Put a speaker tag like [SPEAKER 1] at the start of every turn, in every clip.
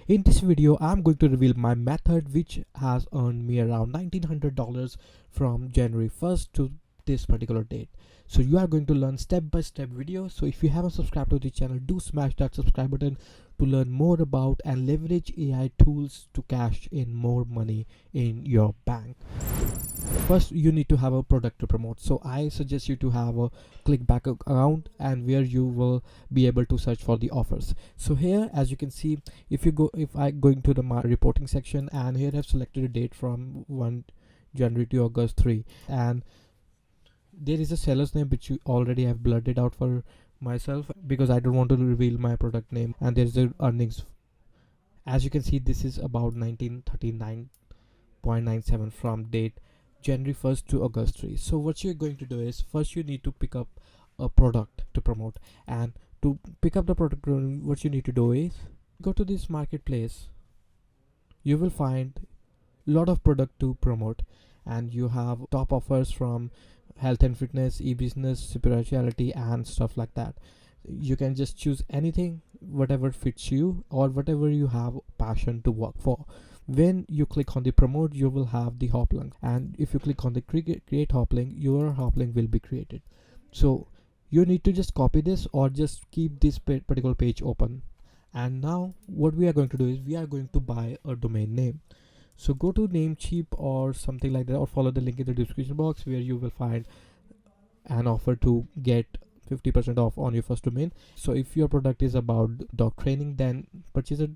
[SPEAKER 1] In this video, I'm going to reveal my method which has earned me around $1,900 from January 1st to this particular date. So you are going to learn step-by-step video. So if you haven't subscribed to the channel, do smash that subscribe button to learn more about and leverage AI tools to cash in more money in your bank. First, you need to have a product to promote. So I suggest you to have a Clickbank account, and where you will be able to search for the offers. So here, as you can see, if I going to the reporting section, and here I've selected a date from 1 January to August 3, and there is a seller's name which you already have blurred it out for myself because I don't want to reveal my product name. And there's the earnings. As you can see, this is about 1939.97 from date January 1st to August 3. So what you're going to do is, first you need to pick up a product to promote, and to pick up the product, what you need to do is go to this marketplace. You will find a lot of product to promote, and you have top offers from health and fitness, e-business, spirituality, and stuff like that. You can just choose anything, whatever fits you or whatever you have passion to work for. When you click on the promote, you will have the hop link, and if you click on the create hop link, your hop link will be created. So you need to just copy this or just keep this particular page open. And now what we are going to do is we are going to buy a domain name. So go to Namecheap or something like that, or follow the link in the description box where you will find an offer to get 50% off on your first domain. So if your product is about dog training, then purchase a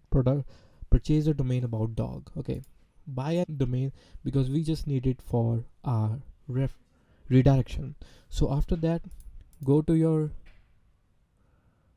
[SPEAKER 1] domain about dog. Okay, buy a domain because we just need it for our redirection. So after that, go to your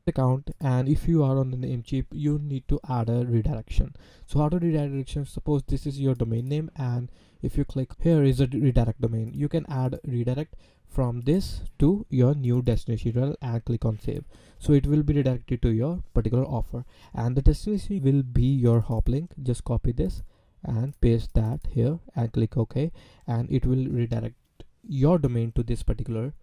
[SPEAKER 1] account, and if you are on the Namecheap, you need to add a redirection. So how to redirection? Suppose this is your domain name, and if you click here is a redirect domain, you can add redirect from this to your new destination URL and click on save. So it will be redirected to your particular offer, and the destination will be your hop link. Just copy this and paste that here and click OK, and it will redirect your domain to this particular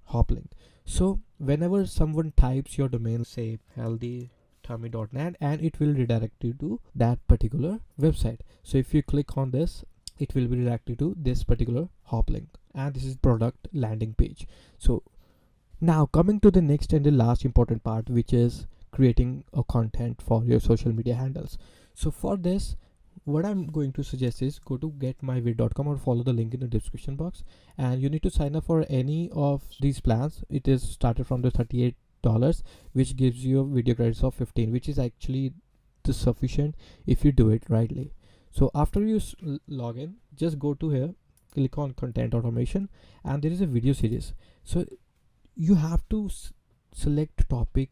[SPEAKER 1] hop link. So whenever someone types your domain, say healthytummy.net, and it will redirect you to that particular website. So if you click on this, it will be redirected to this particular hop link, and this is product landing page. So now coming to the next and the last important part, which is creating a content for your social media handles. So for this, what I'm going to suggest is go to getmyvid.com or follow the link in the description box, and you need to sign up for any of these plans. It is started from the $38, which gives you video credits of 15, which is actually the sufficient if you do it rightly. So after you log in, just go to here, click on content automation, and there is a video series. So you have to select topic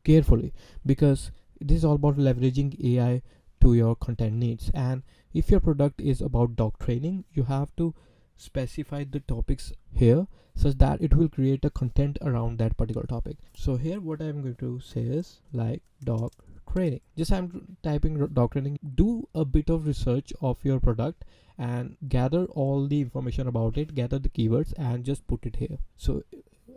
[SPEAKER 1] carefully because this is all about leveraging AI to your content needs. And if your product is about dog training, you have to specify the topics here such that it will create a content around that particular topic. So here what I'm going to say is like dog training. Just I'm typing dog training. Do a bit of research of your product and gather all the information about it, gather the keywords, and just put it here. So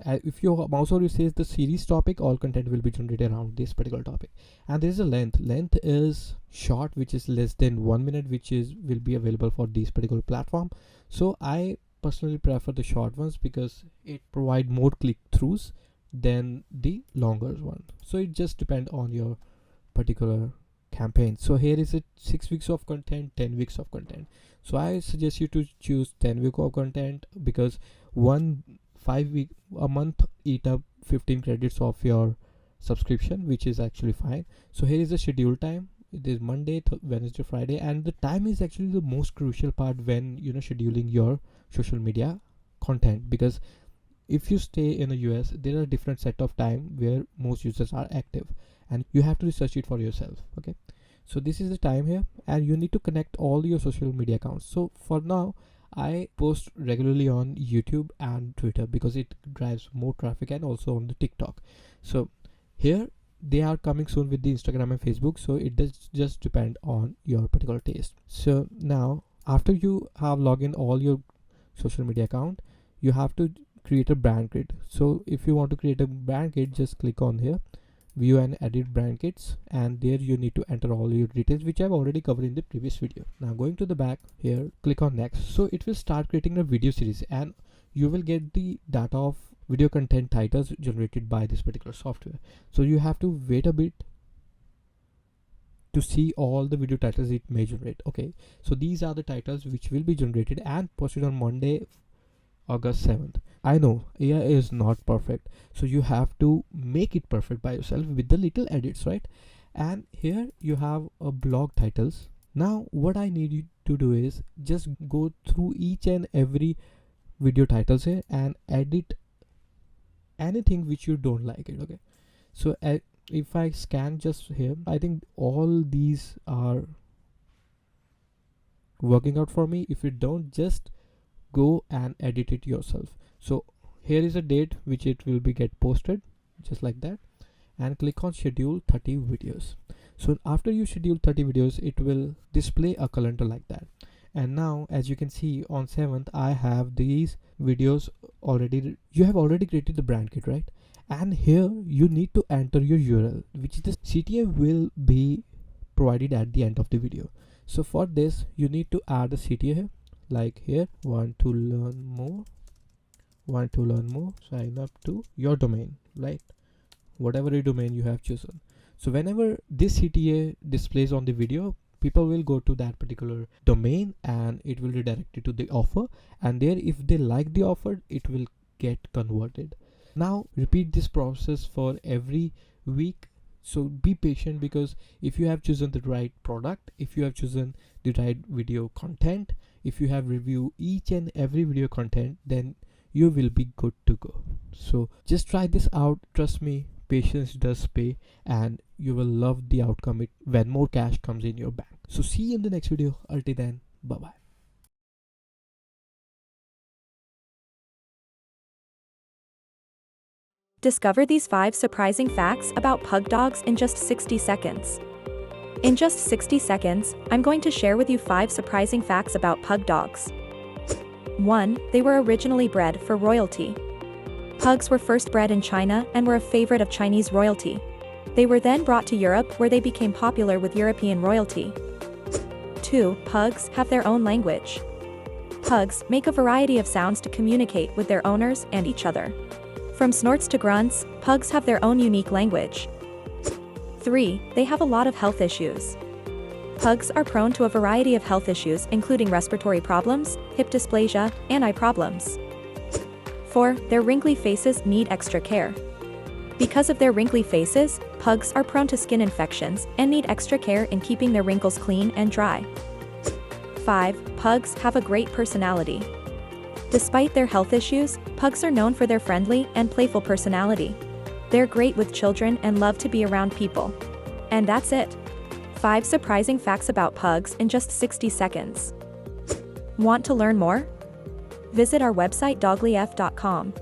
[SPEAKER 1] if your mouse over says the series topic, all content will be generated around this particular topic. And there is a length is short, which is less than 1 minute, which will be available for this particular platform. So I personally prefer the short ones because it provide more click-throughs than the longer one. So it just depends on your particular campaign. So here is it 6 weeks of content, 10 weeks of content. So I suggest you to choose 10 weeks of content because 5 week a month eat up 15 credits of your subscription, which is actually fine. So here is the schedule time. It is Monday, Wednesday, Friday, and the time is actually the most crucial part when scheduling your social media content, because if you stay in the US, there are different set of time where most users are active, and you have to research it for yourself. Okay, so this is the time here, and you need to connect all your social media accounts. So for now, I post regularly on YouTube and Twitter because it drives more traffic, and also on the TikTok. So here they are coming soon with the Instagram and Facebook. So it does just depend on your particular taste. So now after you have logged in all your social media account, you have to create a brand grid. So if you want to create a brand grid, just click on here view and edit brand kits, and there you need to enter all your details, which I've already covered in the previous video. Now going to the back here, click on next. So it will start creating a video series, and you will get the data of video content titles generated by this particular software. So you have to wait a bit to see all the video titles it may generate. Okay, so these are the titles which will be generated and posted on Monday, August 7th. I know AI is not perfect, so you have to make it perfect by yourself with the little edits, right? And here you have a blog titles. Now what I need you to do is just go through each and every video titles here and edit anything which you don't like it. Okay, so if I scan just here, I think all these are working out for me. If you don't, just go and edit it yourself. So here is a date which it will be get posted, just like that, and click on schedule 30 videos. So after you schedule 30 videos, it will display a calendar like that. And now as you can see on 7th, I have these videos already. You have already created the brand kit, right? And here you need to enter your URL, which the CTA will be provided at the end of the video. So for this you need to add a CTA here, like here, want to learn more, sign up to your domain, right? Whatever your domain you have chosen. So whenever this CTA displays on the video, people will go to that particular domain and it will redirect it to the offer, and there if they like the offer, it will get converted. Now repeat this process for every week. So be patient, because if you have chosen the right product, if you have chosen the right video content, if you have reviewed each and every video content, then you will be good to go. So just try this out. Trust me, patience does pay, and you will love the outcome when more cash comes in your bank. So see you in the next video. Until then, bye bye.
[SPEAKER 2] Discover these 5 surprising facts about pug dogs in just 60 seconds. In just 60 seconds, I'm going to share with you 5 surprising facts about pug dogs. 1. They were originally bred for royalty. Pugs were first bred in China and were a favorite of Chinese royalty. They were then brought to Europe, where they became popular with European royalty. 2. Pugs have their own language. Pugs make a variety of sounds to communicate with their owners and each other. From snorts to grunts, pugs have their own unique language. 3. They have a lot of health issues. Pugs are prone to a variety of health issues, including respiratory problems, hip dysplasia, and eye problems. 4. Their wrinkly faces need extra care. Because of their wrinkly faces, pugs are prone to skin infections and need extra care in keeping their wrinkles clean and dry. 5. Pugs have a great personality. Despite their health issues, pugs are known for their friendly and playful personality. They're great with children and love to be around people. And that's it. 5 surprising facts about pugs in just 60 seconds. Want to learn more? Visit our website doglyf.com.